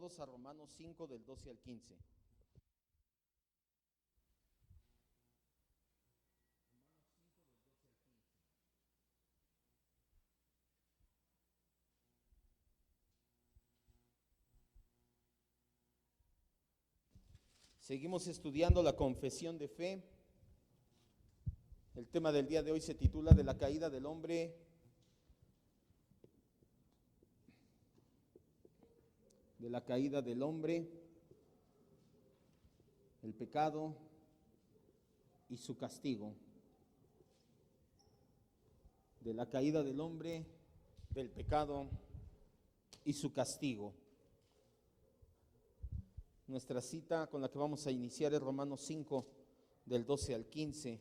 todos a Romanos 5 del 12 al 15. Seguimos estudiando la confesión de fe. El tema del día de hoy se titula De la caída del hombre, el pecado y su castigo. De la caída del hombre, del pecado y su castigo. Nuestra cita con la que vamos a iniciar es Romanos 5, del 12 al 15.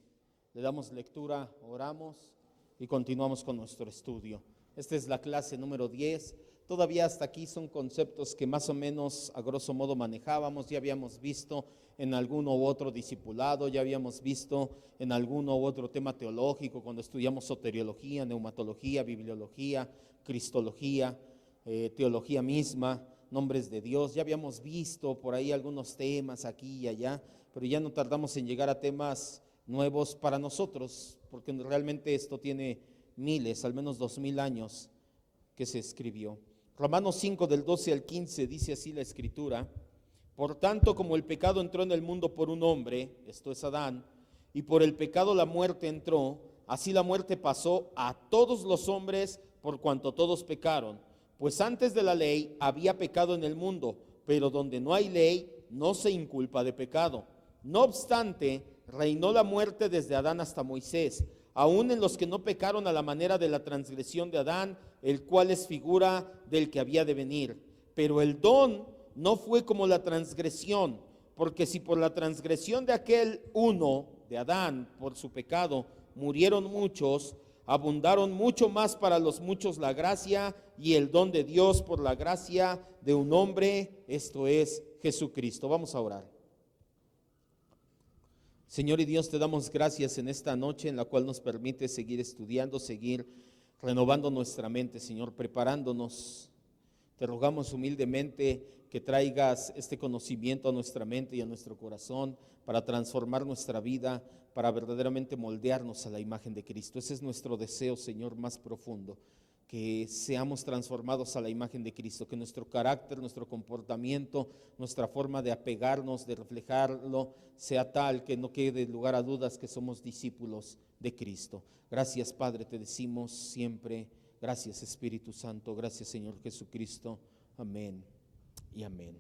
Le damos lectura, oramos y continuamos con nuestro estudio. Esta es la clase número 10. Todavía hasta aquí son conceptos que más o menos a grosso modo manejábamos. Ya habíamos visto en alguno u otro discipulado, ya habíamos visto en alguno u otro tema teológico cuando estudiamos soteriología, neumatología, bibliología, cristología, teología misma, nombres de Dios. Ya habíamos visto por ahí algunos temas aquí y allá, pero ya no tardamos en llegar a temas nuevos para nosotros, porque realmente esto tiene miles, al menos 2000 años que se escribió. Romanos 5 del 12 al 15 dice así la escritura: por tanto, como el pecado entró en el mundo por un hombre, esto es Adán, y por el pecado la muerte entró, así la muerte pasó a todos los hombres por cuanto todos pecaron. Pues antes de la ley había pecado en el mundo, pero donde no hay ley no se inculpa de pecado. No obstante, reinó la muerte desde Adán hasta Moisés, aun en los que no pecaron a la manera de la transgresión de Adán, el cual es figura del que había de venir. Pero el don no fue como la transgresión, porque si por la transgresión de aquel uno, de Adán, por su pecado, murieron muchos, abundaron mucho más para los muchos la gracia y el don de Dios por la gracia de un hombre, esto es Jesucristo. Vamos a orar. Señor y Dios, te damos gracias en esta noche en la cual nos permite seguir estudiando, seguir renovando nuestra mente, Señor, preparándonos. Te rogamos humildemente que traigas este conocimiento a nuestra mente y a nuestro corazón para transformar nuestra vida, para verdaderamente moldearnos a la imagen de Cristo. Ese es nuestro deseo, Señor, más profundo, que seamos transformados a la imagen de Cristo, que nuestro carácter, nuestro comportamiento, nuestra forma de apegarnos, de reflejarlo, sea tal que no quede lugar a dudas que somos discípulos de Cristo. Gracias, Padre, te decimos siempre. Gracias, Espíritu Santo. Gracias, Señor Jesucristo. Amén y amén.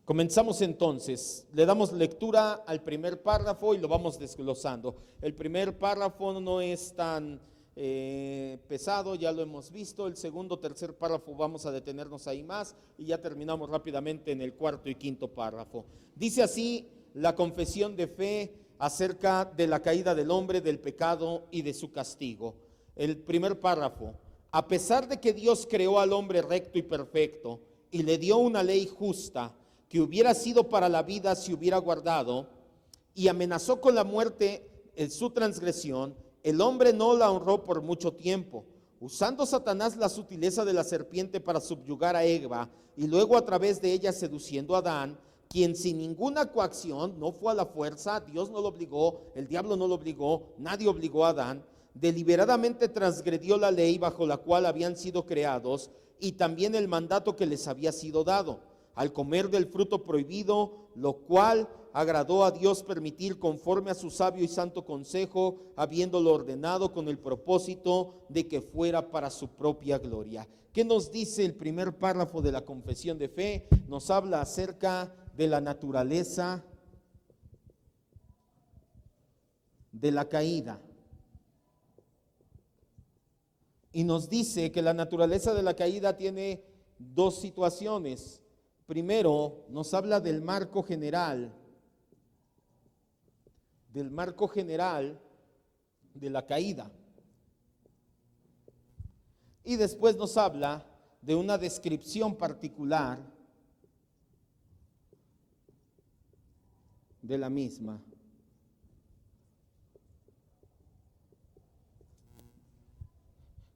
Comenzamos entonces. Le damos lectura al primer párrafo y lo vamos desglosando. El primer párrafo no es tan pesado, ya lo hemos visto. El segundo, tercer párrafo vamos a detenernos ahí más y ya terminamos rápidamente en el cuarto y quinto párrafo. Dice así la confesión de fe acerca de la caída del hombre, del pecado y de su castigo. El primer párrafo: a pesar de que Dios creó al hombre recto y perfecto y le dio una ley justa que hubiera sido para la vida si hubiera guardado, y amenazó con la muerte en su transgresión, el hombre no la honró por mucho tiempo, usando Satanás la sutileza de la serpiente para subyugar a Eva y luego a través de ella seduciendo a Adán, quien sin ninguna coacción, no fue a la fuerza, Dios no lo obligó, el diablo no lo obligó, nadie obligó a Adán, deliberadamente transgredió la ley bajo la cual habían sido creados y también el mandato que les había sido dado, al comer del fruto prohibido, lo cual agradó a Dios permitir conforme a su sabio y santo consejo, habiéndolo ordenado con el propósito de que fuera para su propia gloria. ¿Qué nos dice el primer párrafo de la confesión de fe? Nos habla acerca de la naturaleza de la caída. Y nos dice que la naturaleza de la caída tiene dos situaciones. Primero, nos habla del marco general de la caída. Y después nos habla de una descripción particular de la misma.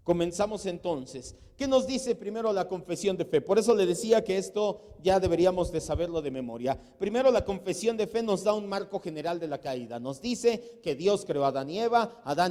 Comenzamos entonces. ¿Qué nos dice primero la confesión de fe? Por eso le decía que esto ya deberíamos de saberlo de memoria. Primero, la confesión de fe nos da un marco general de la caída. Nos dice que Dios creó a Adán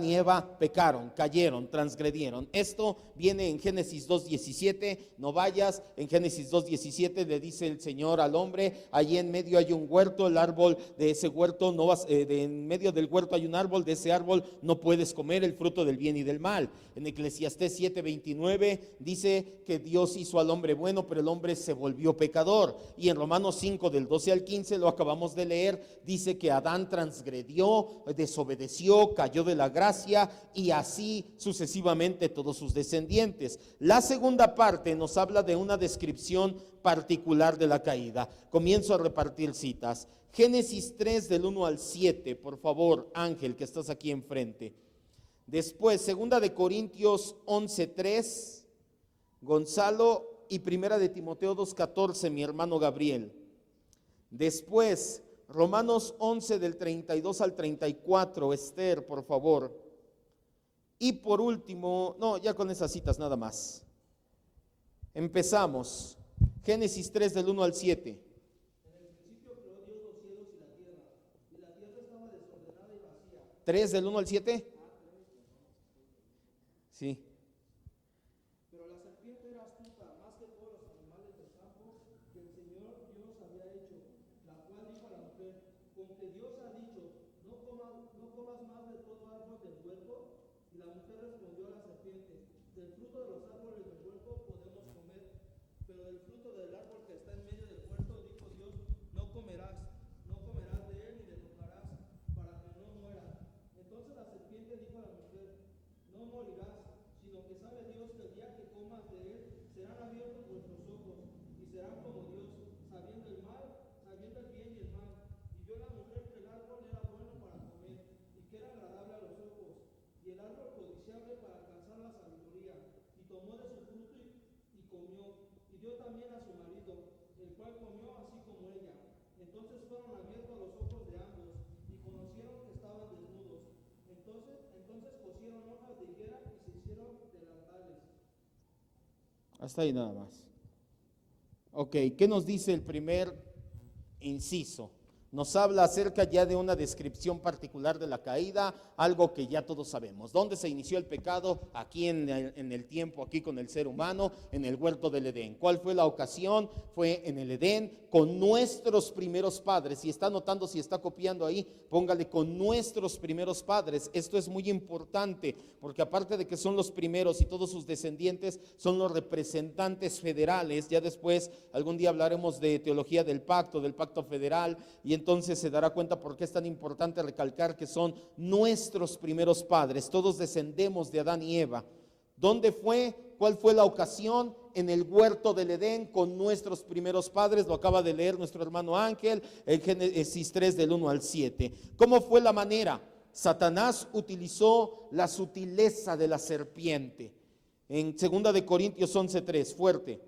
y Eva pecaron, cayeron, transgredieron. Esto viene en Génesis 2:17. No vayas, en Génesis 2:17 le dice el Señor al hombre: allí en medio hay un huerto, el árbol de ese huerto no vas, en medio del huerto hay un árbol, de ese árbol no puedes comer el fruto del bien y del mal. En Eclesiastés 7:29 dice que Dios hizo al hombre bueno, pero el hombre se volvió pecador. Y en Romanos 5 del 12 al 15, lo acabamos de leer, dice que Adán transgredió, desobedeció, cayó de la gracia, y así sucesivamente todos sus descendientes. La segunda parte nos habla de una descripción particular de la caída. Comienzo a repartir citas. Génesis 3 del 1 al 7, por favor, Ángel, que estás aquí enfrente. Después, segunda de Corintios 11:3, Gonzalo, y primera de Timoteo 2:14, mi hermano Gabriel. Después, Romanos 11 del 32 al 34, Esther, por favor. Y por último, no, ya con esas citas nada más. Empezamos. Génesis 3 del 1 al 7. En el principio creó Dios los cielos y la tierra estaba desordenada y vacía. 3 del 1 al 7. Sí. Pero la serpiente era astuta, más que todos los animales del campo que el Señor Dios había hecho, la cual dijo a la mujer: con que Dios ha dicho, no comas más de todo árbol del huerto. Y la mujer respondió a la serpiente: del fruto de los árboles del huerto podemos comer, pero del fruto del árbol que está en medio del huerto, dijo Dios, no comerás de él ni le tocarás, para que no mueras. Entonces la serpiente dijo a la mujer: no morirás, sino que sabe Dios que el día que comas de él serán abiertos vuestros ojos y serán como Dios, sabiendo el bien y el mal. Y vio la mujer que el árbol era bueno para comer y que era agradable a los ojos, y el árbol codiciable para alcanzar la sabiduría, y tomó de su fruto y comió, y dio también a su marido, el cual comió así como ella. Entonces fueron abiertos los ojos de ambos y conocieron que estaban desnudos. Entonces cosieron hojas de higuera y se hicieron delantales. Hasta ahí nada más. Ok, ¿qué nos dice el primer inciso? Nos habla acerca ya de una descripción particular de la caída, algo que ya todos sabemos. ¿Dónde se inició el pecado? Aquí en el tiempo, aquí con el ser humano, en el huerto del Edén. ¿Cuál fue la ocasión? Fue en el Edén con nuestros primeros padres. Si está anotando, si está copiando ahí, póngale con nuestros primeros padres. Esto es muy importante porque aparte de que son los primeros y todos sus descendientes son los representantes federales. Ya después, algún día hablaremos de teología del pacto federal, y entonces se dará cuenta por qué es tan importante recalcar que son nuestros primeros padres. Todos descendemos de Adán y Eva. ¿Dónde fue? ¿Cuál fue la ocasión? En el huerto del Edén con nuestros primeros padres. Lo acaba de leer nuestro hermano Ángel en Génesis 3 del 1 al 7. ¿Cómo fue la manera? Satanás utilizó la sutileza de la serpiente. En 2 de Corintios 11:3, fuerte.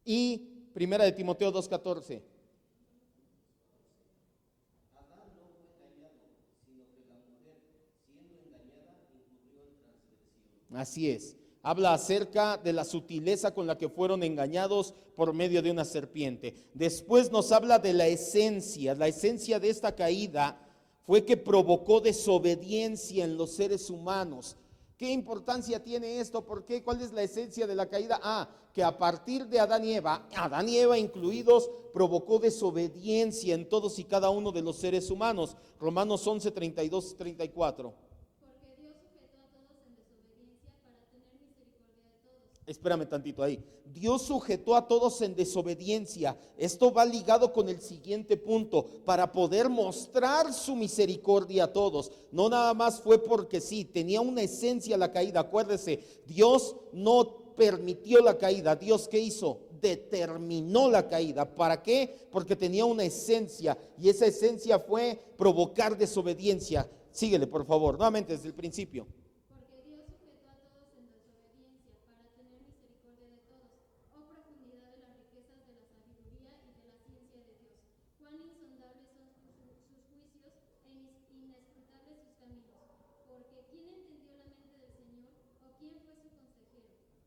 Y primera de Timoteo 2:14. Adán no fue engañado, sino que la mujer, siendo engañada, incurrió en transgresión. Así es. Habla acerca de la sutileza con la que fueron engañados por medio de una serpiente. Después nos habla de la esencia. La esencia de esta caída fue que provocó desobediencia en los seres humanos. ¿Qué importancia tiene esto? ¿Por qué? ¿Cuál es la esencia de la caída? Que a partir de Adán y Eva incluidos, provocó desobediencia en todos y cada uno de los seres humanos. Romanos 11, 32, 34. Porque Dios sujetó a todos en desobediencia para tener misericordia de todos. Espérame tantito ahí. Dios sujetó a todos en desobediencia. Esto va ligado con el siguiente punto, para poder mostrar su misericordia a todos. No nada más fue porque sí, tenía una esencia la caída. Acuérdese, Dios no permitió la caída. ¿Dios qué hizo? Determinó la caída. ¿Para qué? Porque tenía una esencia, y esa esencia fue provocar desobediencia. Síguele, por favor, nuevamente desde el principio. Porque Dios sujetó a todos en desobediencia para tener misericordia de todos. Oh profundidad de las riquezas de la sabiduría y de la ciencia de Dios. Cuán insondables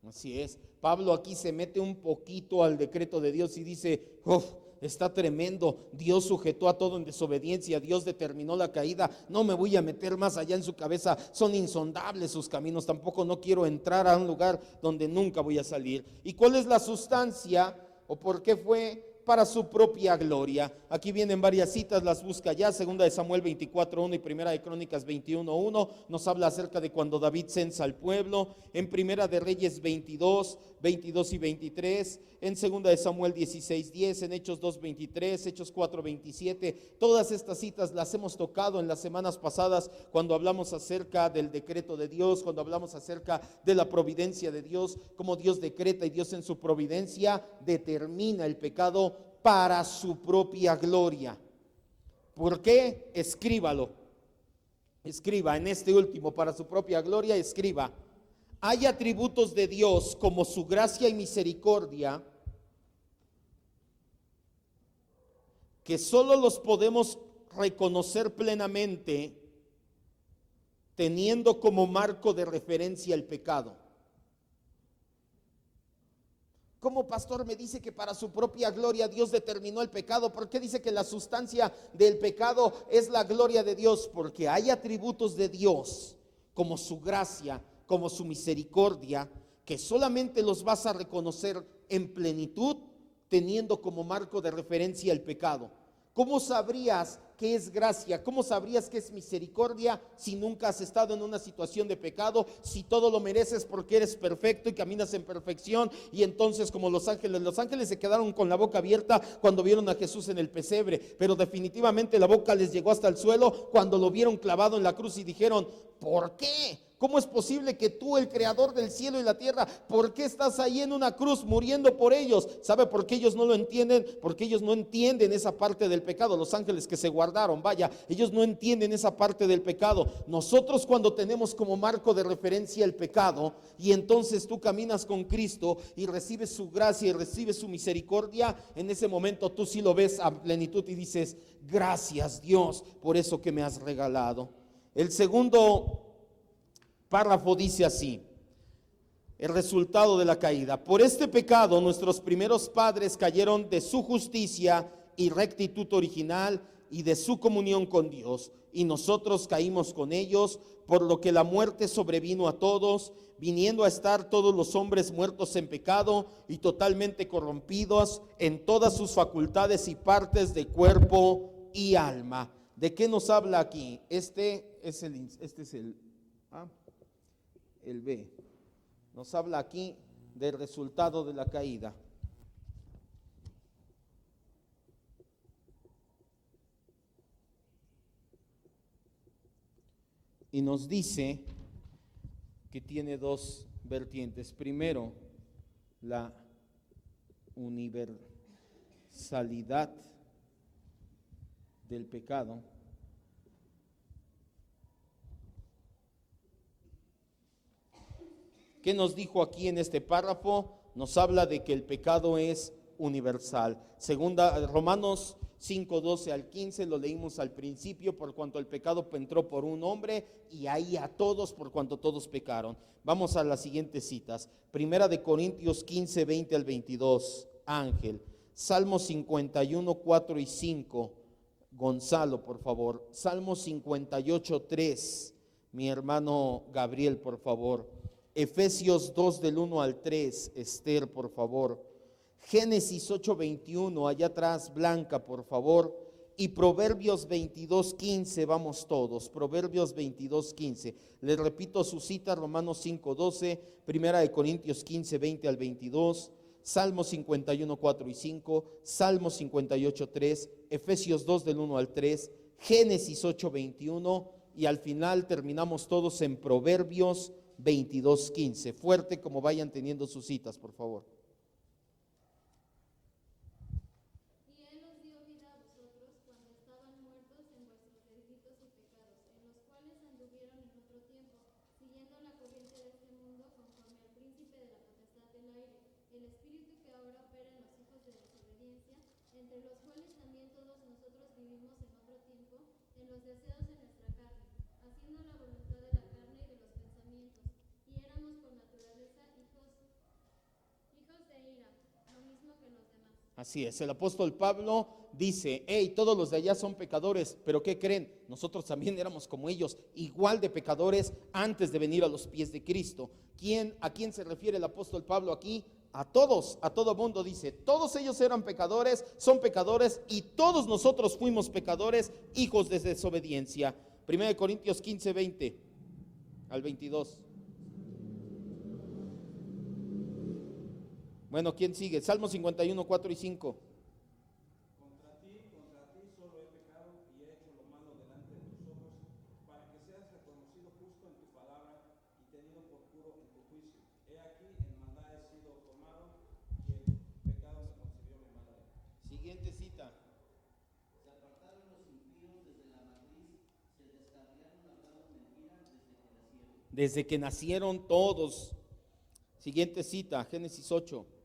Así es. Pablo aquí se mete un poquito al decreto de Dios y dice, "Uf, está tremendo, Dios sujetó a todo en desobediencia, Dios determinó la caída, no me voy a meter más allá en su cabeza, son insondables sus caminos, tampoco no quiero entrar a un lugar donde nunca voy a salir". ¿Y cuál es la sustancia o por qué fue? Para su propia gloria. Aquí vienen varias citas, las busca ya. Segunda de Samuel 24:1 y Primera de Crónicas 21:1 nos habla acerca de cuando David censa al pueblo. En Primera de Reyes 22 y 23. En Segunda de Samuel 16:10. En Hechos 2:23, Hechos 4:27. Todas estas citas las hemos tocado en las semanas pasadas cuando hablamos acerca del decreto de Dios, cuando hablamos acerca de la providencia de Dios, cómo Dios decreta y Dios en su providencia determina el pecado para su propia gloria. ¿Por qué? Escríbalo. Escriba en este último, para su propia gloria, escriba: hay atributos de Dios como su gracia y misericordia que solo los podemos reconocer plenamente teniendo como marco de referencia el pecado. ¿Cómo, pastor, me dice que para su propia gloria Dios determinó el pecado? ¿Por qué dice que la sustancia del pecado es la gloria de Dios? Porque hay atributos de Dios como su gracia, como su misericordia, que solamente los vas a reconocer en plenitud teniendo como marco de referencia el pecado. ¿Cómo sabrías qué es gracia? ¿Cómo sabrías qué es misericordia si nunca has estado en una situación de pecado? Si todo lo mereces porque eres perfecto y caminas en perfección. Y entonces, como los ángeles se quedaron con la boca abierta cuando vieron a Jesús en el pesebre, pero definitivamente la boca les llegó hasta el suelo cuando lo vieron clavado en la cruz y dijeron: ¿por qué? ¿Cómo es posible que tú, el creador del cielo y la tierra, por qué estás ahí en una cruz muriendo por ellos? ¿Sabe por qué ellos no lo entienden? Porque ellos no entienden esa parte del pecado. Los ángeles que se guardaron, vaya, ellos no entienden esa parte del pecado. Nosotros, cuando tenemos como marco de referencia el pecado, y entonces tú caminas con Cristo y recibes su gracia y recibes su misericordia, en ese momento tú sí lo ves a plenitud y dices: gracias, Dios, por eso que me has regalado. El segundo párrafo dice así: el resultado de la caída. Por este pecado nuestros primeros padres cayeron de su justicia y rectitud original y de su comunión con Dios, y nosotros caímos con ellos, por lo que la muerte sobrevino a todos, viniendo a estar todos los hombres muertos en pecado y totalmente corrompidos en todas sus facultades y partes de cuerpo y alma. ¿De qué nos habla aquí? Este es el B. Nos habla aquí del resultado de la caída. Y nos dice que tiene dos vertientes. Primero, la universalidad del pecado. ¿Qué nos dijo aquí en este párrafo? Nos habla de que el pecado es universal. Romanos 5:12 al 15, lo leímos al principio: por cuanto el pecado entró por un hombre, y ahí a todos, por cuanto todos pecaron. Vamos a las siguientes citas. Primera de Corintios 15:20 al 22, Ángel. Salmo 51, 4 y 5, Gonzalo, por favor. Salmo 58:3, mi hermano Gabriel, por favor. Efesios 2 del 1 al 3, Esther, por favor. Génesis 8:21, allá atrás, Blanca, por favor. Y Proverbios 22:15, vamos todos. Proverbios 22:15. Les repito su cita: Romanos 5:12, Primera de Corintios 15:20 al 22, Salmo 51, 4 y 5, Salmo 58:3, Efesios 2 del 1 al 3, Génesis 8:21, y al final terminamos todos en Proverbios 22:15. Fuerte, como vayan teniendo sus citas, por favor. Y Él os dio vida a vosotros cuando estaban muertos en vuestros delitos y pecados, en los cuales anduvieron en otro tiempo, siguiendo la corriente de este mundo, conforme al príncipe de la potestad del aire, el espíritu que ahora opera en los hijos de desobediencia, entre los cuales también todos nosotros vivimos en otro tiempo, en los deseos de nuestra carne, haciendo la voluntad de la carne y de los pensamientos, y éramos por naturaleza hijos Así es, el apóstol Pablo dice, hey, todos los de allá son pecadores, pero ¿qué creen? Nosotros también éramos como ellos, igual de pecadores antes de venir a los pies de Cristo. ¿A quién se refiere el apóstol Pablo aquí? A todos, a todo mundo dice, todos ellos eran pecadores, son pecadores y todos nosotros fuimos pecadores, hijos de desobediencia. 1 Corintios 15, 20 al 22. Bueno, ¿quién sigue? Salmo 51, 4 y 5. Contra ti solo he pecado y he hecho lo malo delante de tus ojos, para que seas reconocido justo en tu palabra y tenido por puro en tu juicio. He aquí, en maldad he sido formado y el pecado me concibió mi madre. Siguiente cita. Se apartaron los impíos desde la matriz, se descarriaron hablando mentiras desde que nacieron. Desde que nacieron todos. Siguiente cita, Génesis 8.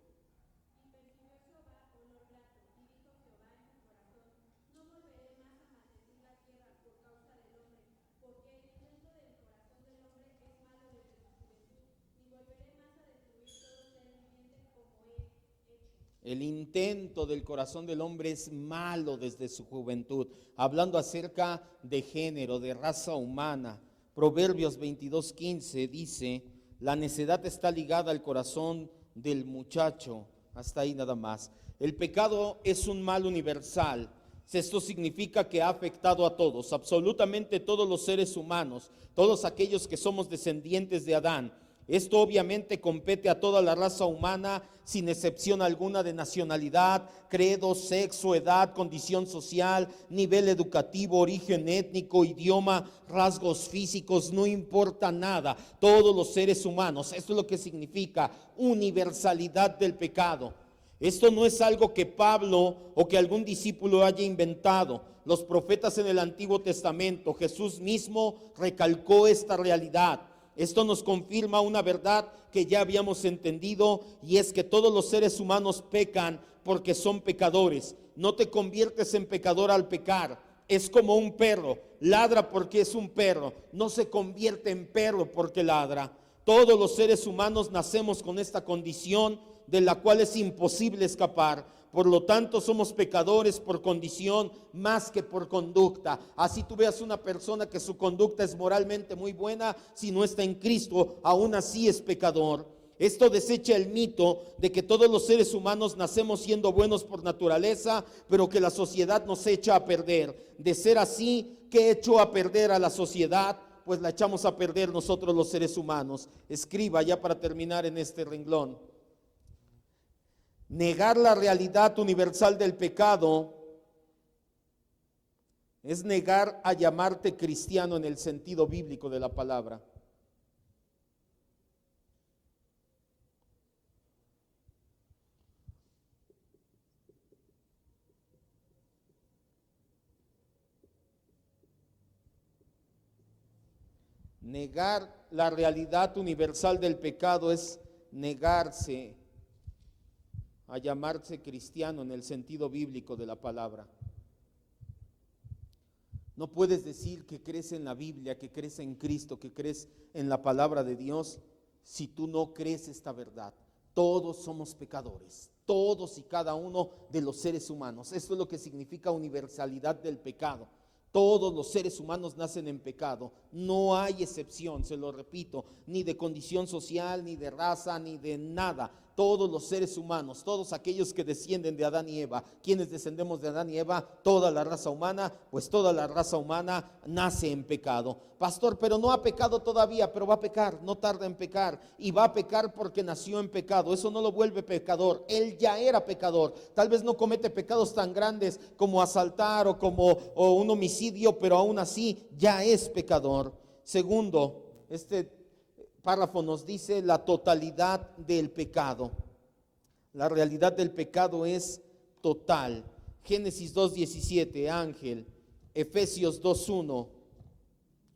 El intento del corazón del hombre es malo desde su juventud. Hablando acerca de género, de raza humana. Proverbios 22:15 dice, la necedad está ligada al corazón del muchacho. Hasta ahí nada más. El pecado es un mal universal. Esto significa que ha afectado a todos, absolutamente todos los seres humanos, todos aquellos que somos descendientes de Adán. Esto obviamente compete a toda la raza humana, sin excepción alguna de nacionalidad, credo, sexo, edad, condición social, nivel educativo, origen étnico, idioma, rasgos físicos, no importa nada. Todos los seres humanos, esto es lo que significa universalidad del pecado. Esto no es algo que Pablo o que algún discípulo haya inventado. Los profetas en el Antiguo Testamento, Jesús mismo recalcó esta realidad. Esto nos confirma una verdad que ya habíamos entendido, y es que todos los seres humanos pecan porque son pecadores. No te conviertes en pecador al pecar. Es como un perro, ladra porque es un perro, no se convierte en perro porque ladra. Todos los seres humanos nacemos con esta condición de la cual es imposible escapar. Por lo tanto, somos pecadores por condición más que por conducta. Así tú veas una persona que su conducta es moralmente muy buena, si no está en Cristo, aún así es pecador. Esto desecha el mito de que todos los seres humanos nacemos siendo buenos por naturaleza, pero que la sociedad nos echa a perder. De ser así, ¿qué echó a perder a la sociedad? Pues la echamos a perder nosotros los seres humanos. Escriba ya para terminar en este renglón. Negar la realidad universal del pecado es negar a llamarte cristiano en el sentido bíblico de la palabra. Negar la realidad universal del pecado es negarse a llamarse cristiano en el sentido bíblico de la palabra. No puedes decir que crees en la Biblia, que crees en Cristo, que crees en la palabra de Dios, si tú no crees esta verdad. Todos somos pecadores, todos y cada uno de los seres humanos. Esto es lo que significa universalidad del pecado. Todos los seres humanos nacen en pecado, no hay excepción, se lo repito, ni de condición social, ni de raza, ni de nada. Todos los seres humanos, todos aquellos que descienden de Adán y Eva, quienes descendemos de Adán y Eva, toda la raza humana, pues toda la raza humana nace en pecado. Pastor, pero no ha pecado todavía, pero va a pecar, no tarda en pecar, y va a pecar porque nació en pecado. Eso no lo vuelve pecador, él ya era pecador. Tal vez no comete pecados tan grandes como asaltar o un homicidio, pero aún así ya es pecador. Segundo, este párrafo nos dice la totalidad del pecado. La realidad del pecado es total. Génesis 2:17, Ángel. Efesios 2:1,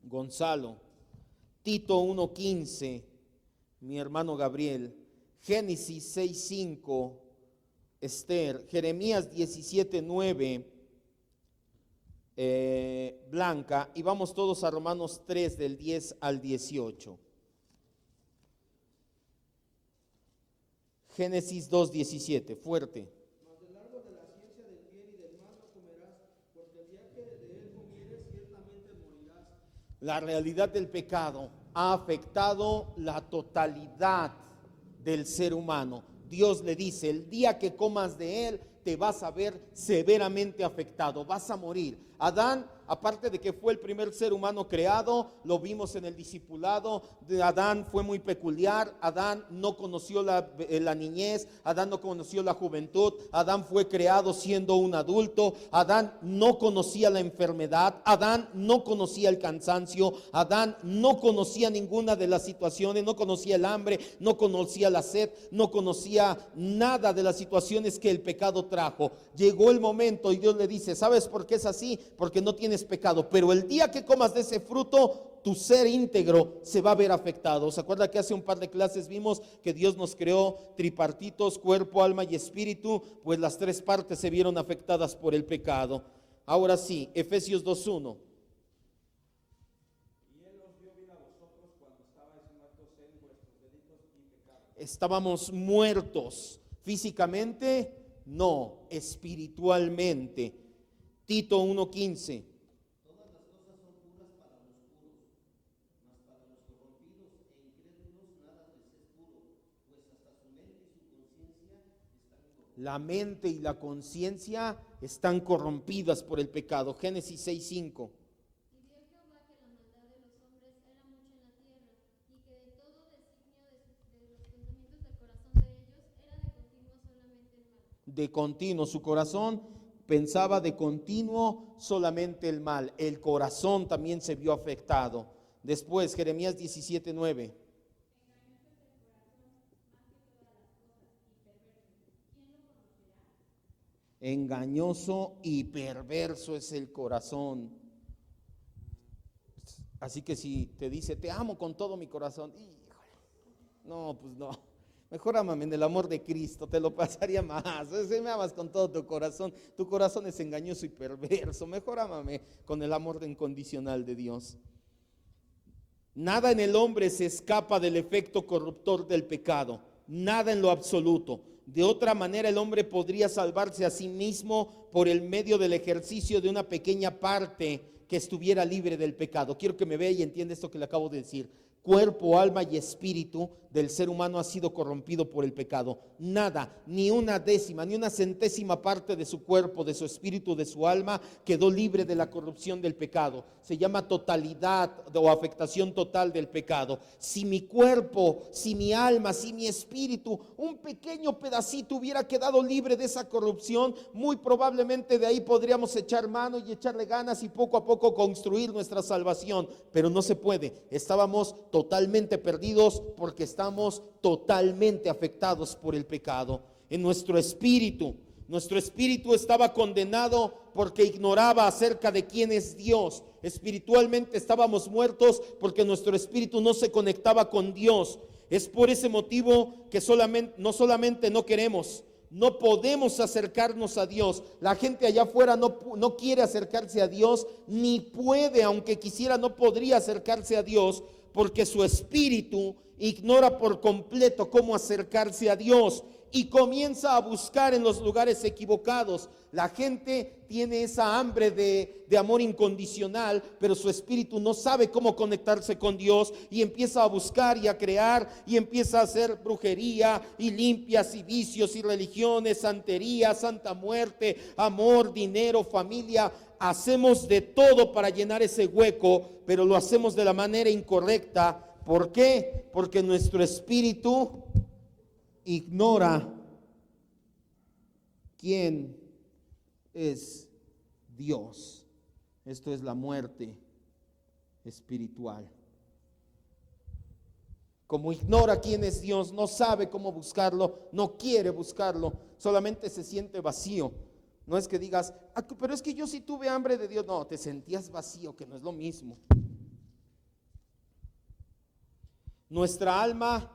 Gonzalo. Tito 1:15, mi hermano Gabriel. Génesis 6:5, Esther. Jeremías 17:9, Blanca. Y vamos todos a Romanos 3 del 10 al 18. Génesis 2:17, fuerte. Mas de largo La realidad del pecado ha afectado la totalidad del ser humano. Dios le dice, el día que comas de él, te vas a ver severamente afectado, vas a morir. Adán, aparte de que fue el primer ser humano creado, lo vimos en el discipulado, Adán fue muy peculiar, Adán no conoció la niñez, Adán no conoció la juventud, Adán fue creado siendo un adulto, Adán no conocía la enfermedad, Adán no conocía el cansancio, Adán no conocía ninguna de las situaciones, no conocía el hambre, no conocía la sed, no conocía nada de las situaciones que el pecado trajo. Llegó el momento y Dios le dice, ¿sabes por qué es así? Porque no tienes pecado, pero el día que comas de ese fruto, tu ser íntegro se va a ver afectado. ¿Se acuerda que hace un par de clases vimos que Dios nos creó tripartitos, cuerpo, alma y espíritu? Pues las tres partes se vieron afectadas por el pecado. Ahora sí, Efesios 2:1. Estábamos muertos físicamente, no, espiritualmente. Tito 1:15. Todas las cosas son puras para los puros, mas para los corrompidos e incrédulos nada les es puro, pues hasta su mente y su conciencia están corrompidas. La mente y la conciencia están corrompidas por el pecado. Génesis 6:5. Y vio Jehová que la maldad de los hombres era mucha en la tierra, y que de todo designio de los pensamientos del corazón de ellos era de continuo solamente el mal. De continuo, su corazón pensaba de continuo solamente el mal. El corazón también se vio afectado. Después, Jeremías 17:9. Engañoso y perverso es el corazón. Así que si te dice, te amo con todo mi corazón, híjole, no, pues no. Mejor ámame en el amor de Cristo, te lo pasaría más. Si me amas con todo tu corazón es engañoso y perverso. Mejor ámame con el amor incondicional de Dios. Nada en el hombre se escapa del efecto corruptor del pecado, nada en lo absoluto. De otra manera el hombre podría salvarse a sí mismo por el medio del ejercicio de una pequeña parte que estuviera libre del pecado. Quiero que me vea y entienda esto que le acabo de decir. Cuerpo, alma y espíritu del ser humano ha sido corrompido por el pecado. Nada, ni una décima, ni una centésima parte de su cuerpo, de su espíritu, de su alma quedó libre de la corrupción del pecado. Se llama totalidad o afectación total del pecado. Si mi cuerpo, si mi alma, si mi espíritu, un pequeño pedacito hubiera quedado libre de esa corrupción, muy probablemente de ahí podríamos echar mano y echarle ganas y poco a poco construir nuestra salvación. Pero no se puede. Estábamos totalmente perdidos porque estamos totalmente afectados por el pecado. En nuestro espíritu estaba condenado porque ignoraba acerca de quién es Dios. Espiritualmente estábamos muertos porque nuestro espíritu no se conectaba con Dios. Es por ese motivo que no solamente no queremos, no podemos acercarnos a Dios. La gente allá afuera no quiere acercarse a Dios, ni puede, aunque quisiera, no podría acercarse a Dios, porque su espíritu ignora por completo cómo acercarse a Dios y comienza a buscar en los lugares equivocados. La gente tiene esa hambre de amor incondicional, pero su espíritu no sabe cómo conectarse con Dios y empieza a buscar y a crear y empieza a hacer brujería y limpias y vicios y religiones, santería, santa muerte, amor, dinero, familia. Hacemos de todo para llenar ese hueco, pero lo hacemos de la manera incorrecta. ¿Por qué? Porque nuestro espíritu ignora quién es Dios. Esto es la muerte espiritual. Como ignora quién es Dios, no sabe cómo buscarlo, no quiere buscarlo, solamente se siente vacío. No es que digas, pero es que yo sí tuve hambre de Dios. No, te sentías vacío, que no es lo mismo. Nuestra alma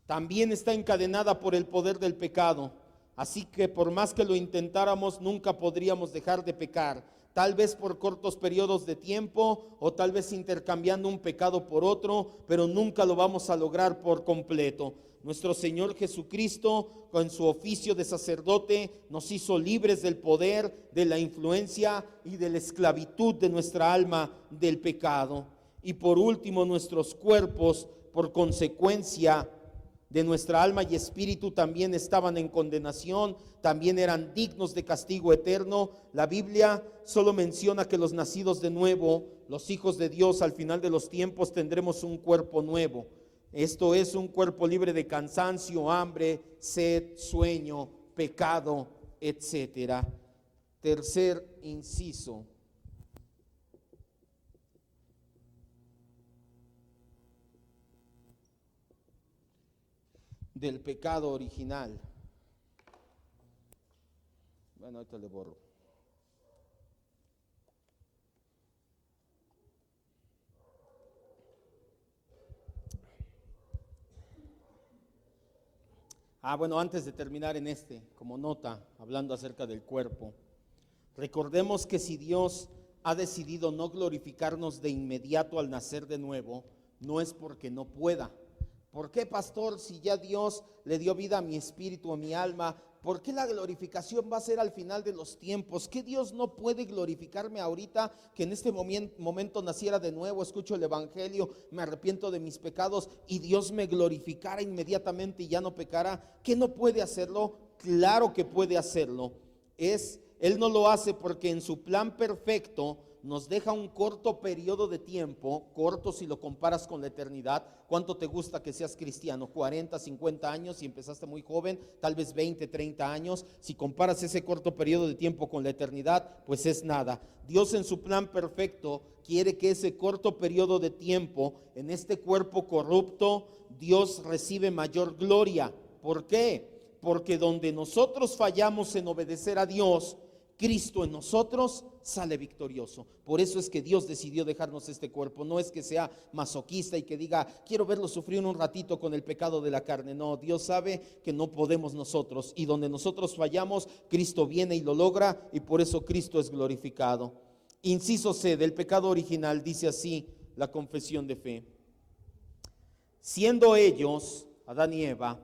también está encadenada por el poder del pecado. Así que por más que lo intentáramos, nunca podríamos dejar de pecar. Tal vez por cortos periodos de tiempo o tal vez intercambiando un pecado por otro, pero nunca lo vamos a lograr por completo. Nuestro Señor Jesucristo, con su oficio de sacerdote, nos hizo libres del poder, de la influencia y de la esclavitud de nuestra alma del pecado. Y por último, nuestros cuerpos, por consecuencia de nuestra alma y espíritu, también estaban en condenación, también eran dignos de castigo eterno. La Biblia solo menciona que los nacidos de nuevo, los hijos de Dios, al final de los tiempos tendremos un cuerpo nuevo. Esto es un cuerpo libre de cansancio, hambre, sed, sueño, pecado, etcétera. Tercer inciso. Del pecado original. Bueno, ahorita le borro. Bueno, antes de terminar en como nota, hablando acerca del cuerpo, recordemos que si Dios ha decidido no glorificarnos de inmediato al nacer de nuevo, no es porque no pueda. ¿Por qué, pastor, si ya Dios le dio vida a mi espíritu, a mi alma, por qué la glorificación va a ser al final de los tiempos? ¿Qué Dios no puede glorificarme ahorita, que en este momento naciera de nuevo, escucho el evangelio, me arrepiento de mis pecados y Dios me glorificara inmediatamente y ya no pecara? ¿Qué no puede hacerlo? Claro que puede hacerlo. Él no lo hace porque en su plan perfecto nos deja un corto periodo de tiempo, corto si lo comparas con la eternidad. ¿Cuánto te gusta que seas cristiano? 40, 50 años, si empezaste muy joven, tal vez 20, 30 años. Si comparas ese corto periodo de tiempo con la eternidad, pues es nada. Dios en su plan perfecto quiere que ese corto periodo de tiempo, en este cuerpo corrupto, Dios recibe mayor gloria. ¿Por qué? Porque donde nosotros fallamos en obedecer a Dios, Cristo en nosotros sale victorioso. Por eso es que Dios decidió dejarnos este cuerpo. No es que sea masoquista y que diga, quiero verlo sufrir un ratito con el pecado de la carne. No, Dios sabe que no podemos nosotros. Y donde nosotros fallamos, Cristo viene y lo logra, y por eso Cristo es glorificado. Inciso C, del pecado original, dice así la confesión de fe. Siendo ellos, Adán y Eva,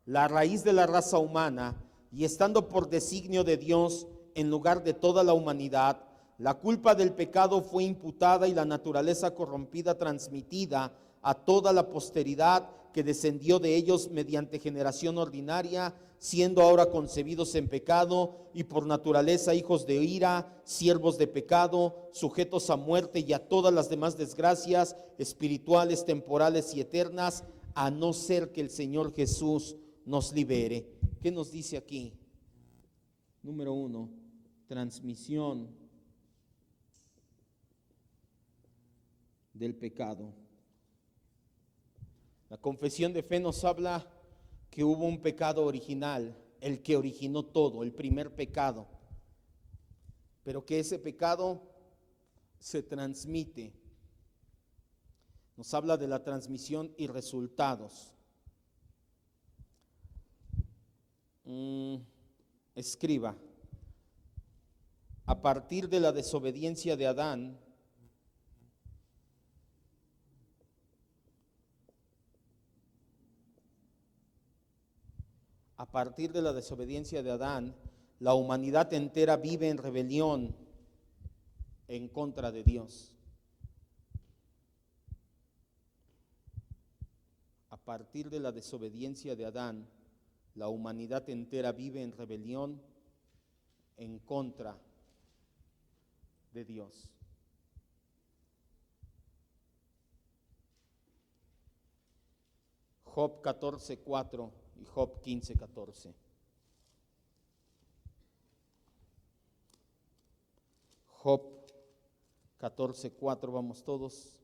la raíz de la raza humana, y estando por designio de Dios en lugar de toda la humanidad, la culpa del pecado fue imputada y la naturaleza corrompida transmitida a toda la posteridad que descendió de ellos mediante generación ordinaria, siendo ahora concebidos en pecado y por naturaleza hijos de ira, siervos de pecado, sujetos a muerte y a todas las demás desgracias espirituales, temporales y eternas, a no ser que el Señor Jesús nos libere. ¿Qué nos dice aquí? Número 1, transmisión del pecado. La confesión de fe nos habla que hubo un pecado original, el que originó todo, el primer pecado, pero que ese pecado se transmite. Nos habla de la transmisión y resultados. Escriba: a partir de la desobediencia de Adán, la humanidad entera vive en rebelión en contra de Dios. A partir de la desobediencia de Adán, la humanidad entera vive en rebelión en contra de Dios. Job 14:4 y Job 15:14. Job 14:4, vamos todos.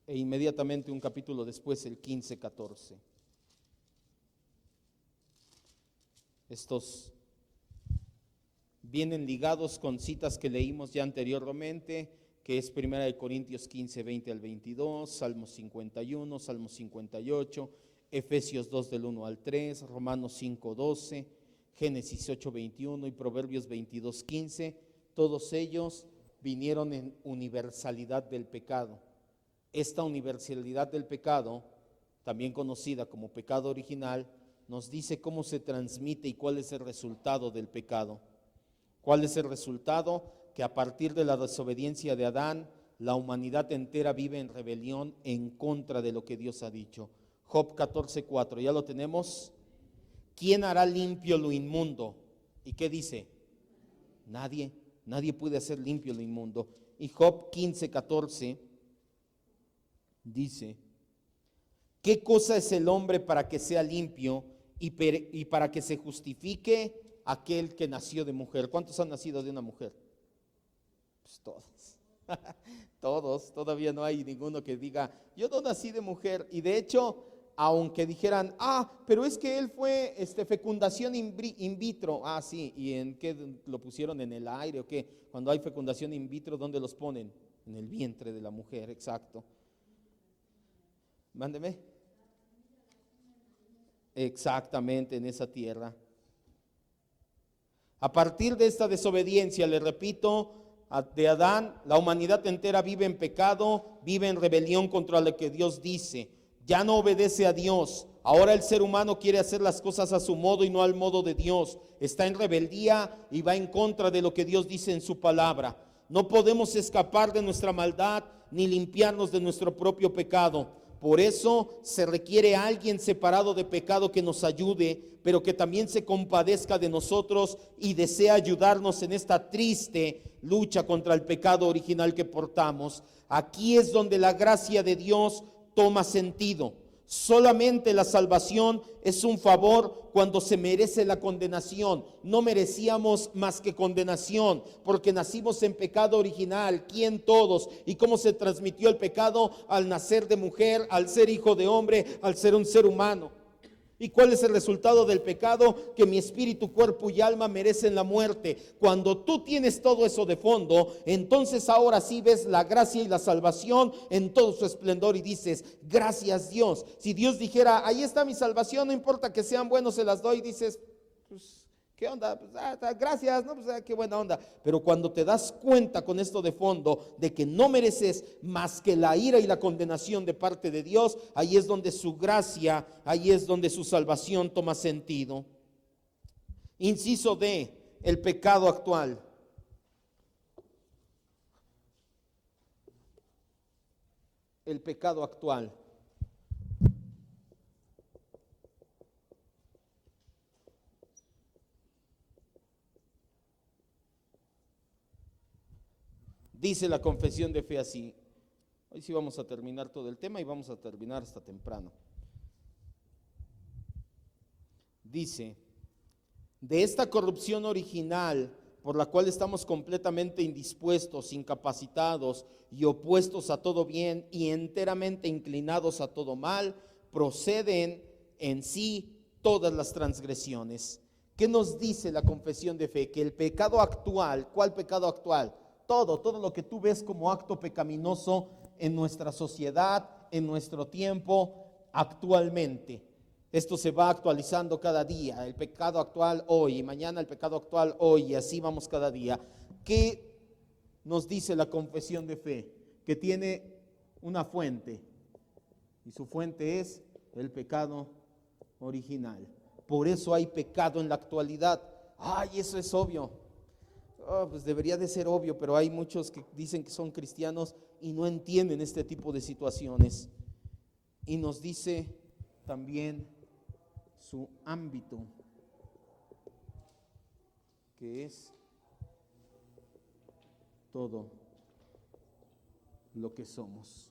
E inmediatamente un capítulo después el 15:14. Estos vienen ligados con citas que leímos ya anteriormente, que es 1 Corintios 15, 20 al 22, Salmos 51, Salmos 58, Efesios 2 del 1 al 3, Romanos 5, 12, Génesis 8, 21 y Proverbios 22, 15. Todos ellos vinieron en universalidad del pecado. Esta universalidad del pecado, también conocida como pecado original, nos dice cómo se transmite y cuál es el resultado del pecado. ¿Cuál es el resultado? Que a partir de la desobediencia de Adán, la humanidad entera vive en rebelión en contra de lo que Dios ha dicho. Job 14:4, ¿ya lo tenemos? ¿Quién hará limpio lo inmundo? ¿Y qué dice? Nadie, nadie puede hacer limpio lo inmundo. Y Job 15:14 dice, ¿qué cosa es el hombre para que sea limpio y para que se justifique aquel que nació de mujer? ¿Cuántos han nacido de una mujer? Pues todos. Todos, todavía no hay ninguno que diga, yo no nací de mujer. Y de hecho, aunque dijeran, pero es que él fue fecundación in vitro. Sí, ¿y en qué lo pusieron? ¿En el aire o qué? Cuando hay fecundación in vitro, ¿dónde los ponen? En el vientre de la mujer, exacto. Mándeme. Exactamente, en esa tierra. A partir de esta desobediencia, le repito, de Adán, la humanidad entera vive en pecado, vive en rebelión contra lo que Dios dice. Ya no obedece a Dios. Ahora el ser humano quiere hacer las cosas a su modo y no al modo de Dios. Está en rebeldía y va en contra de lo que Dios dice en su palabra. No podemos escapar de nuestra maldad ni limpiarnos de nuestro propio pecado. Por eso se requiere a alguien separado de pecado que nos ayude, pero que también se compadezca de nosotros y desea ayudarnos en esta triste lucha contra el pecado original que portamos. Aquí es donde la gracia de Dios toma sentido. Solamente la salvación es un favor cuando se merece la condenación. No merecíamos más que condenación porque nacimos en pecado original. ¿Quién? Todos. ¿Y cómo se transmitió el pecado? Al nacer de mujer, al ser hijo de hombre, al ser un ser humano. ¿Y cuál es el resultado del pecado? Que mi espíritu, cuerpo y alma merecen la muerte. Cuando tú tienes todo eso de fondo, entonces ahora sí ves la gracia y la salvación en todo su esplendor y dices, gracias Dios. Si Dios dijera, ahí está mi salvación, no importa que sean buenos, se las doy, dices, pues, ¿qué onda? Pues, gracias, ¿no? Pues, qué buena onda. Pero cuando te das cuenta con esto de fondo de que no mereces más que la ira y la condenación de parte de Dios, ahí es donde su gracia, ahí es donde su salvación toma sentido. Inciso D, el pecado actual. El pecado actual. Dice la confesión de fe así. Hoy sí vamos a terminar todo el tema y vamos a terminar hasta temprano. Dice, de esta corrupción original por la cual estamos completamente indispuestos, incapacitados y opuestos a todo bien y enteramente inclinados a todo mal, proceden en sí todas las transgresiones. ¿Qué nos dice la confesión de fe? Que el pecado actual, ¿cuál pecado actual? Todo lo que tú ves como acto pecaminoso en nuestra sociedad, en nuestro tiempo, actualmente. Esto se va actualizando cada día, el pecado actual hoy, y mañana el pecado actual hoy, y así vamos cada día. ¿Qué nos dice la confesión de fe? Que tiene una fuente, y su fuente es el pecado original. Por eso hay pecado en la actualidad. Eso es obvio. Pues debería de ser obvio, pero hay muchos que dicen que son cristianos y no entienden este tipo de situaciones. Y nos dice también su ámbito, que es todo lo que somos.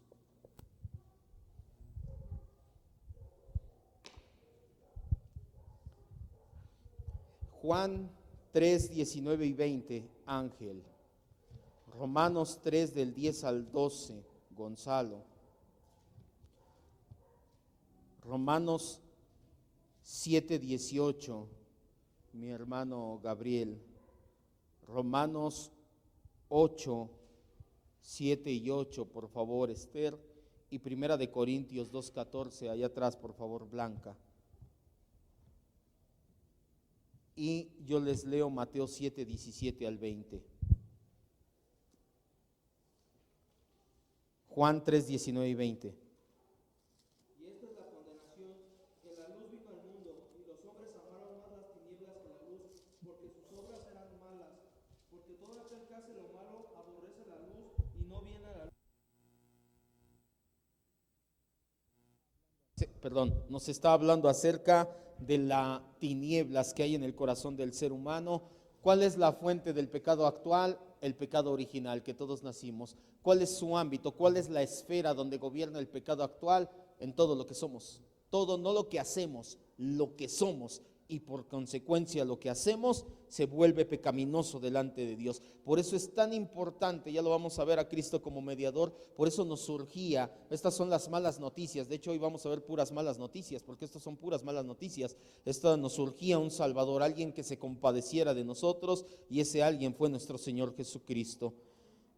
Juan 3, 19 y 20, Ángel. Romanos 3 del 10 al 12, Gonzalo. Romanos 7, 18, mi hermano Gabriel. Romanos 8, 7 y 8, por favor, Esther. Y Primera de Corintios 2, 14, allá atrás, por favor, Blanca. Y yo les leo Mateo 7, 17 al 20. Juan 3, 19 y 20. Y esta es la condenación, que la luz vino al mundo, y los hombres amaron más las tinieblas que la luz, porque sus obras eran malas. Porque todo aquel que hace lo malo aborrece la luz y no viene a la luz. nos está hablando acerca de las tinieblas que hay en el corazón del ser humano. ¿Cuál es la fuente del pecado actual? El pecado original que todos nacimos. ¿Cuál es su ámbito? ¿Cuál es la esfera donde gobierna el pecado actual? En todo lo que somos. Todo, no lo que hacemos, lo que somos. Y por consecuencia lo que hacemos se vuelve pecaminoso delante de Dios. Por eso es tan importante, ya lo vamos a ver a Cristo como mediador, por eso nos surgía, estas son las malas noticias. De hecho hoy vamos a ver puras malas noticias, porque estas son puras malas noticias. Esto nos surgía un Salvador, alguien que se compadeciera de nosotros, y ese alguien fue nuestro Señor Jesucristo.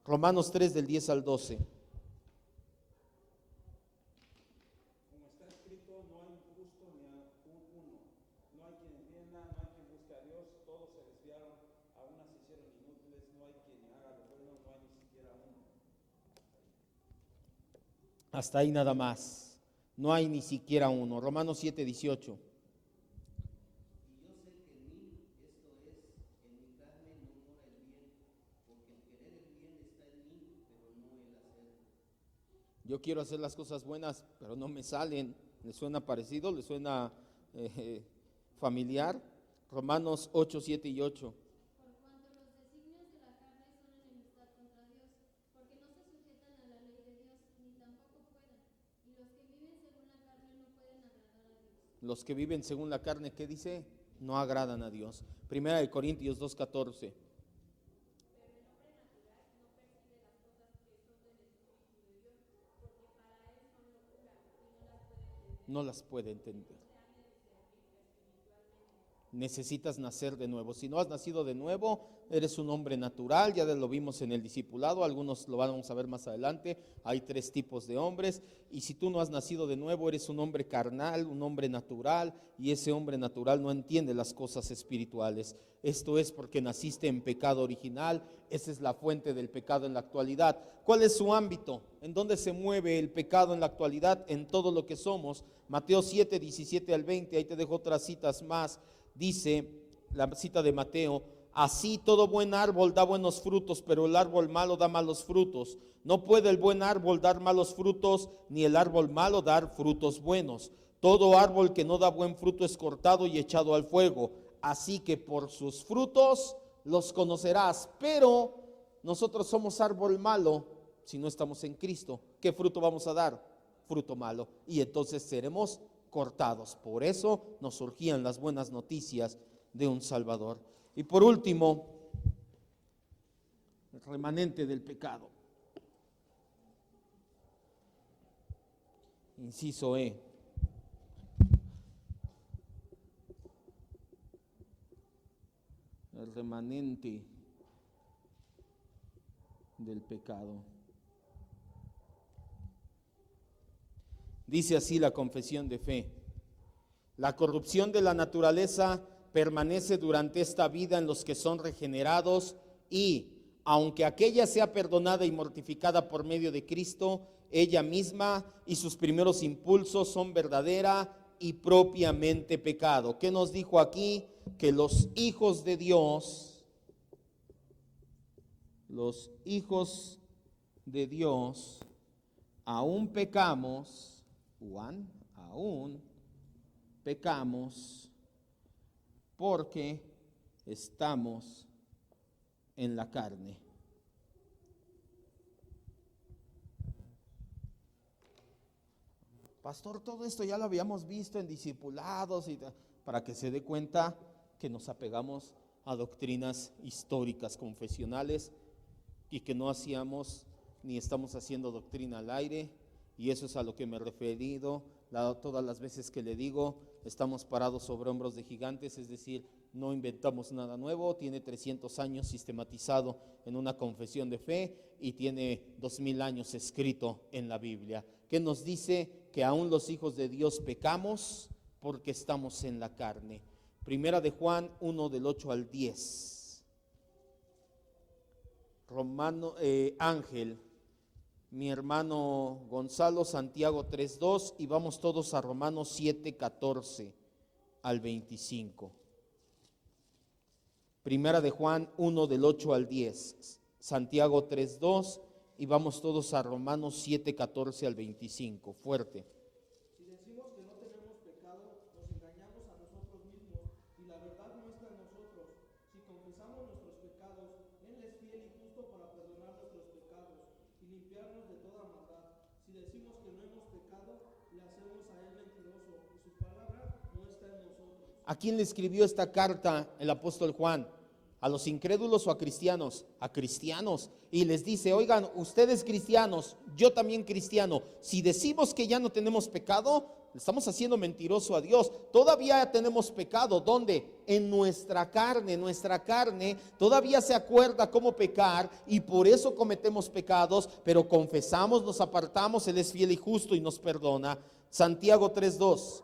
Romanos 3 del 10 al 12. Hasta ahí nada más. No hay ni siquiera uno. Romanos 7, 18. Y yo sé que en mí, esto es, en mi carne no mora el bien, porque el querer el bien está en mí, pero no el hacerlo. Yo quiero hacer las cosas buenas, pero no me salen. ¿Le suena parecido? ¿Le suena familiar? Romanos 8, 7 y 8. Por cuanto los designios de la carne son enemistad contra Dios, porque no se sujetan a la ley de Dios, ni tampoco pueden. Y los que viven según la carne no pueden agradar a Dios. Los que viven según la carne, ¿qué dice? No agradan a Dios. Primera de Corintios 2, 14. No las puede entender. Necesitas nacer de nuevo. Si no has nacido de nuevo, eres un hombre natural, ya lo vimos en el discipulado, algunos lo vamos a ver más adelante. Hay 3 tipos de hombres, y si tú no has nacido de nuevo, eres un hombre carnal, un hombre natural, y ese hombre natural no entiende las cosas espirituales. Esto es porque naciste en pecado original. Esa es la fuente del pecado en la actualidad. ¿Cuál es su ámbito? ¿En dónde se mueve el pecado en la actualidad? En todo lo que somos. Mateo 7, 17 al 20, ahí te dejo otras citas más. Dice la cita de Mateo: así todo buen árbol da buenos frutos, pero el árbol malo da malos frutos. No puede el buen árbol dar malos frutos, ni el árbol malo dar frutos buenos. Todo árbol que no da buen fruto es cortado y echado al fuego. Así que por sus frutos los conocerás. Pero nosotros somos árbol malo si no estamos en Cristo. ¿Qué fruto vamos a dar? Fruto malo. Y entonces seremos cortados. Por eso nos surgían las buenas noticias de un Salvador. Y por último, el remanente del pecado. Inciso E. El remanente del pecado. Dice así la confesión de fe: la corrupción de la naturaleza permanece durante esta vida en los que son regenerados, y aunque aquella sea perdonada y mortificada por medio de Cristo, ella misma y sus primeros impulsos son verdadera y propiamente pecado. ¿Qué nos dijo aquí? Que los hijos de Dios, aún pecamos, aún pecamos porque estamos en la carne. Pastor, todo esto ya lo habíamos visto en discipulados, para que se dé cuenta que nos apegamos a doctrinas históricas, confesionales, y que no hacíamos ni estamos haciendo doctrina al aire. Y eso es a lo que me he referido todas las veces que le digo: estamos parados sobre hombros de gigantes, es decir, no inventamos nada nuevo. Tiene 300 años sistematizado en una confesión de fe y tiene 2000 años escrito en la Biblia, que nos dice que aún los hijos de Dios pecamos porque estamos en la carne. Primera de Juan 1 del 8 al 10. Ángel, mi hermano Gonzalo, Santiago 3:2, y vamos todos a Romanos 7:14 al 25. Primera de Juan 1 del 8 al 10, Santiago 3:2, y vamos todos a Romanos 7:14 al 25. Fuerte. Si decimos que no ¿A quién le escribió esta carta el apóstol Juan? ¿A los incrédulos o a cristianos? A cristianos. Y les dice, oigan, ustedes cristianos, yo también cristiano, si decimos que ya no tenemos pecado, estamos haciendo mentiroso a Dios. Todavía tenemos pecado. ¿Dónde? En nuestra carne. Nuestra carne todavía se acuerda cómo pecar y por eso cometemos pecados, pero confesamos, nos apartamos, Él es fiel y justo y nos perdona. Santiago 3:2.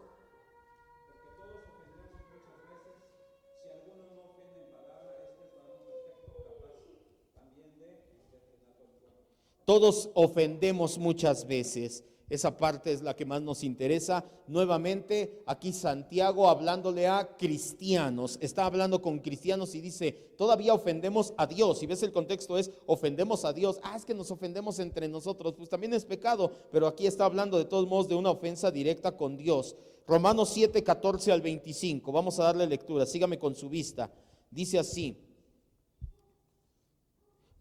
Todos ofendemos muchas veces. Esa parte es la que más nos interesa. Nuevamente, aquí Santiago hablándole a cristianos. Está hablando con cristianos y dice, todavía ofendemos a Dios. Si ves el contexto es, ofendemos a Dios. Es que nos ofendemos entre nosotros. Pues también es pecado, pero aquí está hablando de todos modos de una ofensa directa con Dios. Romanos 7, 14 al 25. Vamos a darle lectura. Sígame con su vista. Dice así.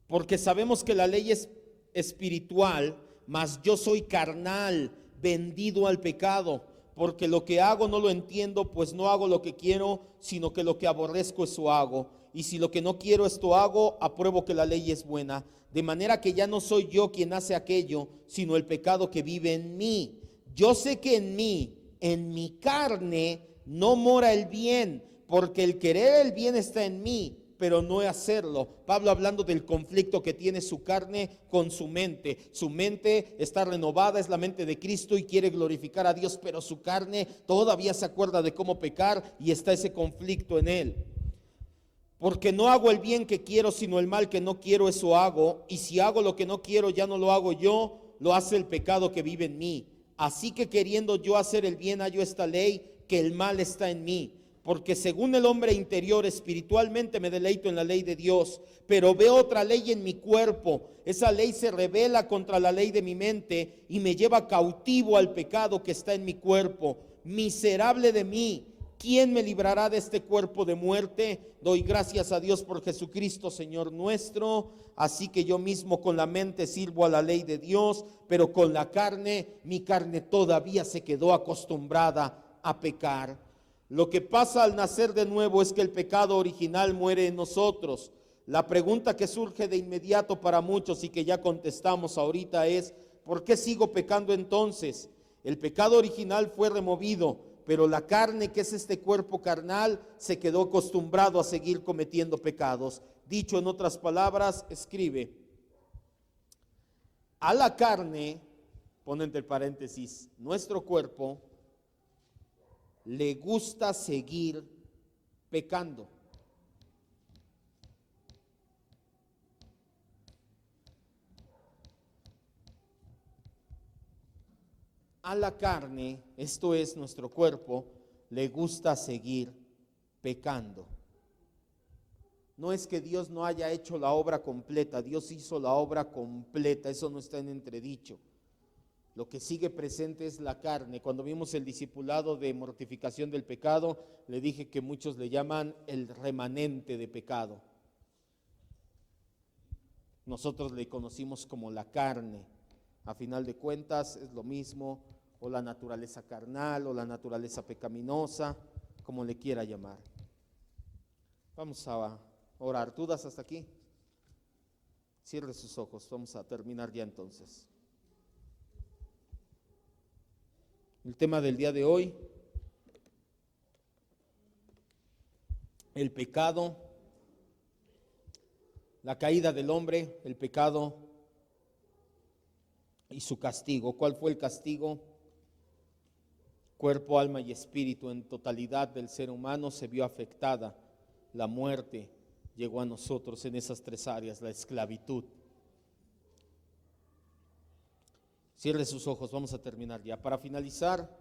Porque sabemos que la ley es espiritual, mas yo soy carnal, vendido al pecado, porque lo que hago no lo entiendo, pues no hago lo que quiero, sino que lo que aborrezco eso hago, y si lo que no quiero esto hago, apruebo que la ley es buena, de manera que ya no soy yo quien hace aquello, sino el pecado que vive en mí. Yo sé que en mí, en mi carne, no mora el bien, porque el querer el bien está en mí, pero no hacerlo. Pablo hablando del conflicto que tiene su carne con su mente. Su mente está renovada, es la mente de Cristo y quiere glorificar a Dios, pero su carne todavía se acuerda de cómo pecar y está ese conflicto en él. Porque no hago el bien que quiero, sino el mal que no quiero, eso hago. Y si hago lo que no quiero, ya no lo hago yo, lo hace el pecado que vive en mí. Así que queriendo yo hacer el bien, hallo esta ley, que el mal está en mí. Porque según el hombre interior, espiritualmente me deleito en la ley de Dios, pero veo otra ley en mi cuerpo. Esa ley se rebela contra la ley de mi mente y me lleva cautivo al pecado que está en mi cuerpo. Miserable de mí, ¿quién me librará de este cuerpo de muerte? Doy gracias a Dios por Jesucristo, Señor nuestro. Así que yo mismo con la mente sirvo a la ley de Dios, pero con la carne, mi carne todavía se quedó acostumbrada a pecar. Lo que pasa al nacer de nuevo es que el pecado original muere en nosotros. La pregunta que surge de inmediato para muchos y que ya contestamos ahorita es, ¿por qué sigo pecando entonces? El pecado original fue removido, pero la carne, que es este cuerpo carnal, se quedó acostumbrado a seguir cometiendo pecados. Dicho en otras palabras, escribe, a la carne, pon entre paréntesis, nuestro cuerpo, le gusta seguir pecando. A la carne, esto es nuestro cuerpo, le gusta seguir pecando. No es que Dios no haya hecho la obra completa, Dios hizo la obra completa, eso no está en entredicho. Lo que sigue presente es la carne. Cuando vimos el discipulado de mortificación del pecado, le dije que muchos le llaman el remanente de pecado. Nosotros le conocimos como la carne. A final de cuentas es lo mismo, o la naturaleza carnal, o la naturaleza pecaminosa, como le quiera llamar. Vamos a orar. ¿Tú das hasta aquí? Cierre sus ojos, vamos a terminar ya entonces. El tema del día de hoy, el pecado, la caída del hombre, el pecado y su castigo. ¿Cuál fue el castigo? Cuerpo, alma y espíritu en totalidad del ser humano se vio afectada. La muerte llegó a nosotros en esas tres áreas, la esclavitud. Cierre sus ojos, vamos a terminar ya. Para finalizar,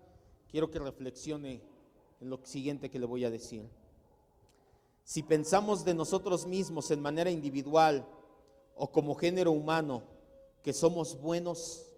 quiero que reflexione en lo siguiente que le voy a decir. Si pensamos de nosotros mismos en manera individual o como género humano que somos buenos,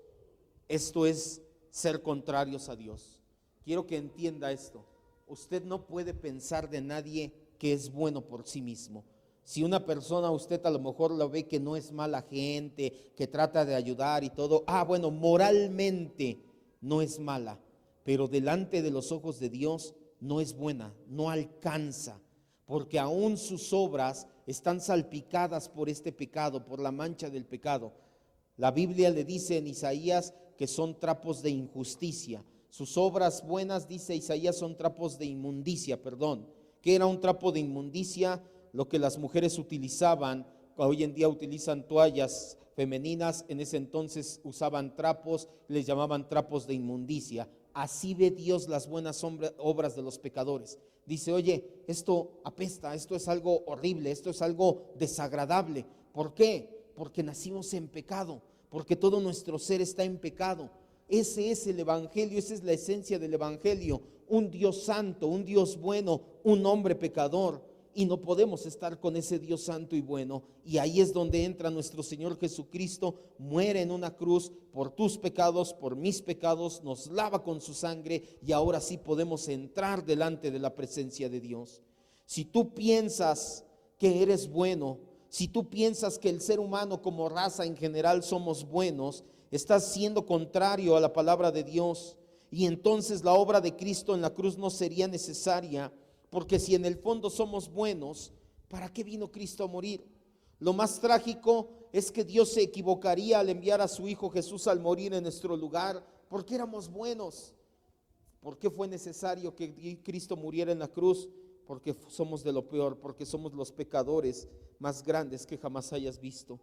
esto es ser contrarios a Dios. Quiero que entienda esto. Usted no puede pensar de nadie que es bueno por sí mismo. Si una persona, usted a lo mejor lo ve que no es mala gente, que trata de ayudar y todo, bueno, moralmente no es mala, pero delante de los ojos de Dios no es buena, no alcanza, porque aún sus obras están salpicadas por este pecado, por la mancha del pecado. La Biblia le dice en Isaías que son trapos de injusticia. Sus obras buenas, dice Isaías, son trapos de inmundicia, perdón. ¿Qué era un trapo de inmundicia? Lo que las mujeres utilizaban, hoy en día utilizan toallas femeninas, en ese entonces usaban trapos, les llamaban trapos de inmundicia. Así ve Dios las buenas obras de los pecadores. Dice, oye, esto apesta, esto es algo horrible, esto es algo desagradable. ¿Por qué? Porque nacimos en pecado, porque todo nuestro ser está en pecado. Ese es el evangelio, esa es la esencia del evangelio. Un Dios santo, un Dios bueno, un hombre pecador. Y no podemos estar con ese Dios santo y bueno. Y ahí es donde entra nuestro Señor Jesucristo, muere en una cruz por tus pecados, por mis pecados, nos lava con su sangre y ahora sí podemos entrar delante de la presencia de Dios. Si tú piensas que eres bueno, si tú piensas que el ser humano como raza en general somos buenos, estás siendo contrario a la palabra de Dios. Y entonces la obra de Cristo en la cruz no sería necesaria. Porque si en el fondo somos buenos, ¿para qué vino Cristo a morir? Lo más trágico es que Dios se equivocaría al enviar a su Hijo Jesús al morir en nuestro lugar, porque éramos buenos. ¿Por qué fue necesario que Cristo muriera en la cruz? Porque somos de lo peor, porque somos los pecadores más grandes que jamás hayas visto.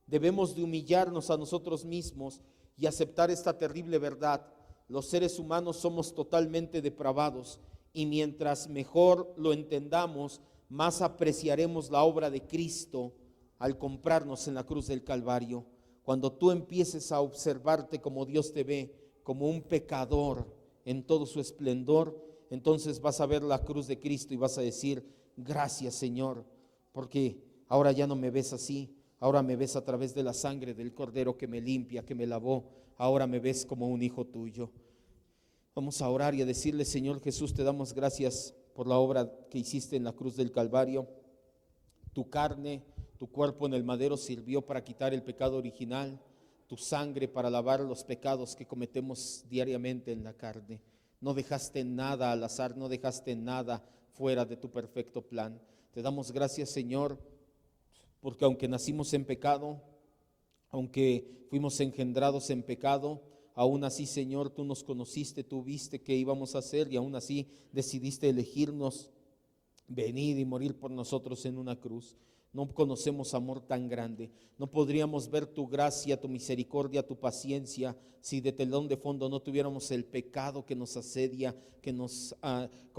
Debemos de humillarnos a nosotros mismos y aceptar esta terrible verdad. Los seres humanos somos totalmente depravados. Y mientras mejor lo entendamos, más apreciaremos la obra de Cristo al comprarnos en la cruz del Calvario. Cuando tú empieces a observarte como Dios te ve, como un pecador en todo su esplendor, entonces vas a ver la cruz de Cristo y vas a decir, gracias Señor, porque ahora ya no me ves así, ahora me ves a través de la sangre del Cordero que me limpia, que me lavó, ahora me ves como un hijo tuyo. Vamos a orar y a decirle, Señor Jesús, te damos gracias por la obra que hiciste en la cruz del Calvario. Tu carne, tu cuerpo en el madero sirvió para quitar el pecado original, tu sangre para lavar los pecados que cometemos diariamente en la carne. No dejaste nada al azar, no dejaste nada fuera de tu perfecto plan. Te damos gracias, Señor, porque aunque nacimos en pecado, aunque fuimos engendrados en pecado, aún así, Señor, tú nos conociste, tú viste qué íbamos a hacer y aún así decidiste elegirnos, venir y morir por nosotros en una cruz. No conocemos amor tan grande. No podríamos ver tu gracia, tu misericordia, tu paciencia si de telón de fondo no tuviéramos el pecado que nos asedia, que nos